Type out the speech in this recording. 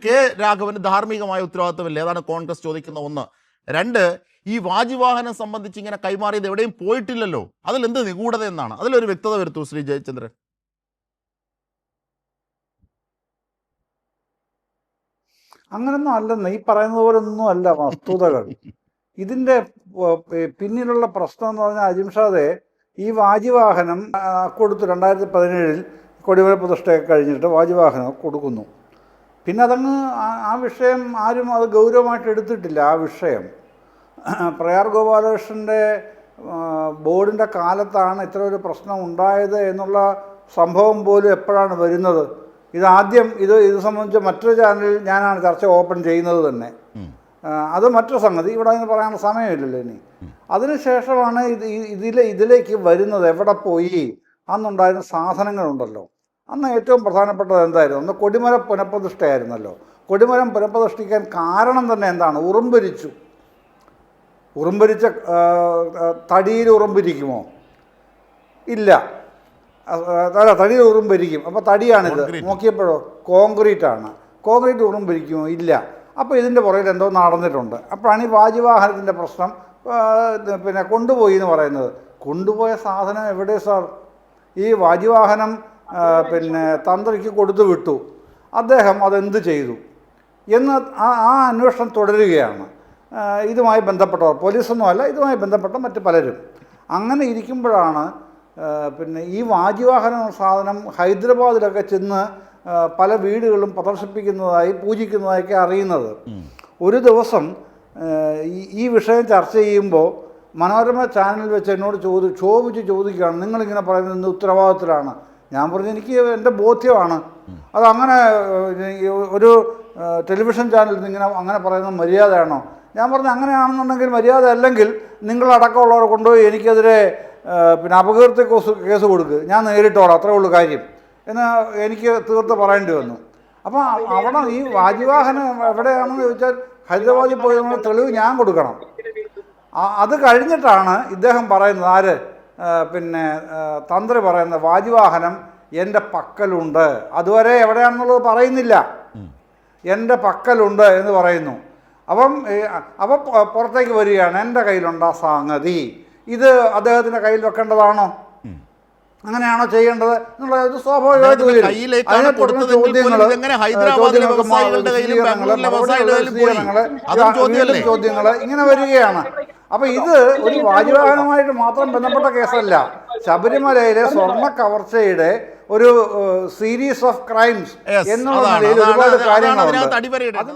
K Raghavan ധാർമ്മികമായ ഉത്തരവാദിത്തമില്ല. അതാണ് കോൺഗ്രസ് ചോദിക്കുന്ന ഒന്ന്. രണ്ട്, ഈ വാജിവാഹനം സംബന്ധിച്ച് ഇങ്ങനെ കൈമാറിയത് എവിടെയും പോയിട്ടില്ലല്ലോ, അതിലെന്ത് നിഗൂഢത എന്നാണ്. അതിലൊരു വ്യക്തത വരുത്തൂ ശ്രീ ജയചന്ദ്രൻ. അങ്ങനൊന്നും അല്ലെന്ന് ഈ പറയുന്നത് പോലെ ഒന്നും അല്ല വസ്തുതകൾ. ഇതിൻ്റെ പിന്നിലുള്ള പ്രശ്നം എന്ന് പറഞ്ഞാൽ അജിംഷാദെ ഈ വാജിവാഹനം കൊടുത്തു 2017 കൊടിമര പ്രതിഷ്ഠയൊക്കെ കഴിഞ്ഞിട്ട് വാജിവാഹനം കൊടുക്കുന്നു. പിന്നെ അതങ്ങ് ആ വിഷയം ആരും അത് ഗൗരവമായിട്ട് എടുത്തിട്ടില്ല. ആ വിഷയം പ്രയാർ ഗോപാലകൃഷ്ണൻ്റെ ബോർഡിൻ്റെ കാലത്താണ് ഇത്ര ഒരു പ്രശ്നം ഉണ്ടായത് എന്നുള്ള സംഭവം പോലും എപ്പോഴാണ് വരുന്നത്? ഇതാദ്യം ഇത് സംബന്ധിച്ച് മറ്റൊരു ചാനലിൽ ഞാനാണ് ചർച്ച ഓപ്പൺ ചെയ്യുന്നത് തന്നെ. അത് മറ്റൊരു സംഗതി, ഇവിടെ അതിന് പറയാനുള്ള സമയമില്ലല്ലോ ഇനി. അതിനുശേഷമാണ് ഇതിലേക്ക് വരുന്നത്. എവിടെ പോയി? അന്നുണ്ടായിരുന്ന സാധനങ്ങളുണ്ടല്ലോ. അന്ന് ഏറ്റവും പ്രധാനപ്പെട്ടത് എന്തായിരുന്നു? അന്ന് കൊടിമര പുനഃപ്രതിഷ്ഠയായിരുന്നല്ലോ. കൊടിമരം പുനഃപ്രതിഷ്ഠിക്കാൻ കാരണം തന്നെ എന്താണ്? ഉറുമ്പരിച്ചു. ഉറുമ്പരിച്ച തടിയിൽ ഉറുമ്പിരിക്കുമോ? ഇല്ല, തടിയിൽ ഉറുമ്പരിക്കും. അപ്പോൾ തടിയാണിത്. നോക്കിയപ്പോഴോ കോൺക്രീറ്റാണ്. കോൺക്രീറ്റ് ഉറുമ്പരിക്കുമോ? ഇല്ല. അപ്പോൾ ഇതിൻ്റെ പുറകിൽ എന്തോ നടന്നിട്ടുണ്ട്. അപ്പോഴാണ് ഈ വാജിവാഹനത്തിൻ്റെ പ്രശ്നം പിന്നെ കൊണ്ടുപോയി എന്ന് പറയുന്നത്. കൊണ്ടുപോയ സാധനം എവിടെ സാർ? ഈ വാജിവാഹനം പിന്നെ തന്ത്രിക്ക് കൊടുത്തു വിട്ടു. അദ്ദേഹം അതെന്ത് ചെയ്തു എന്ന് ആ അന്വേഷണം തുടരുകയാണ്. ഇതുമായി ബന്ധപ്പെട്ടവർ, പോലീസൊന്നുമല്ല, ഇതുമായി ബന്ധപ്പെട്ട മറ്റ് പലരും. അങ്ങനെ ഇരിക്കുമ്പോഴാണ് പിന്നെ ഈ വാജിവാഹന സാധനം ഹൈദരാബാദിലൊക്കെ ചെന്ന് പല വീടുകളും പ്രദർശിപ്പിക്കുന്നതായി പൂജിക്കുന്നതായൊക്കെ അറിയുന്നത്. ഒരു ദിവസം ഈ വിഷയം ചർച്ച ചെയ്യുമ്പോൾ മനോരമ ചാനലിൽ വെച്ച് എന്നോട് ചോദിക്കുകയാണ്, നിങ്ങളിങ്ങനെ പറയുന്നത് ഉത്തരവാദിത്തത്തിലാണ്. ഞാൻ പറഞ്ഞു, എനിക്ക് എൻ്റെ ബോധ്യമാണ്. അതങ്ങനെ ഒരു ടെലിവിഷൻ ചാനലിൽ ഇങ്ങനെ അങ്ങനെ പറയുന്നത് മര്യാദയാണോ? ഞാൻ പറഞ്ഞു, അങ്ങനെയാണെന്നുണ്ടെങ്കിൽ മര്യാദ അല്ലെങ്കിൽ നിങ്ങളടക്കമുള്ളവരെ കൊണ്ടുപോയി എനിക്കെതിരെ പിന്നെ അപകീർത്തി കേസ് കൊടുക്കുക, ഞാൻ നേരിട്ടോളാം, അത്രേ ഉള്ളൂ കാര്യം എന്ന് എനിക്ക് തീർത്ത് പറയേണ്ടി വന്നു. അപ്പോൾ അവിടെ ഈ വാജിവാഹനം എവിടെയാണെന്ന് ചോദിച്ചാൽ ഹൈദരാബാദിൽ പോയി തെളിവ് ഞാൻ കൊടുക്കണം. അത് കഴിഞ്ഞിട്ടാണ് ഇദ്ദേഹം പറയുന്നത്, ആര് പിന്നെ തന്ത്രി പറയുന്നത്, വാജിവാഹനം എൻ്റെ പക്കലുണ്ട്. അതുവരെ എവിടെയാണെന്നുള്ളത് പറയുന്നില്ല, എൻ്റെ പക്കലുണ്ട് എന്ന് പറയുന്നു. അപ്പം പുറത്തേക്ക് വരികയാണ്, എൻ്റെ കയ്യിലുണ്ട് ആ സംഗതി, ഇത് അദ്ദേഹത്തിൻ്റെ കയ്യിൽ വെക്കേണ്ടതാണോ, അങ്ങനെയാണോ ചെയ്യേണ്ടത് എന്നുള്ളത് സ്വാഭാവികമായിട്ട് ചോദ്യങ്ങൾ ഇങ്ങനെ വരികയാണ്. അപ്പൊ ഇത് ഒരു വാജിവാഹനമായിട്ട് മാത്രം ബന്ധപ്പെട്ട കേസല്ല. ശബരിമലയിലെ സ്വർണ്ണ കവർച്ചയുടെ ഒരു സീരീസ് ഓഫ് ക്രൈംസ് എന്നുള്ള നിലയിൽ ഒരുപാട് കാര്യങ്ങളുണ്ട്.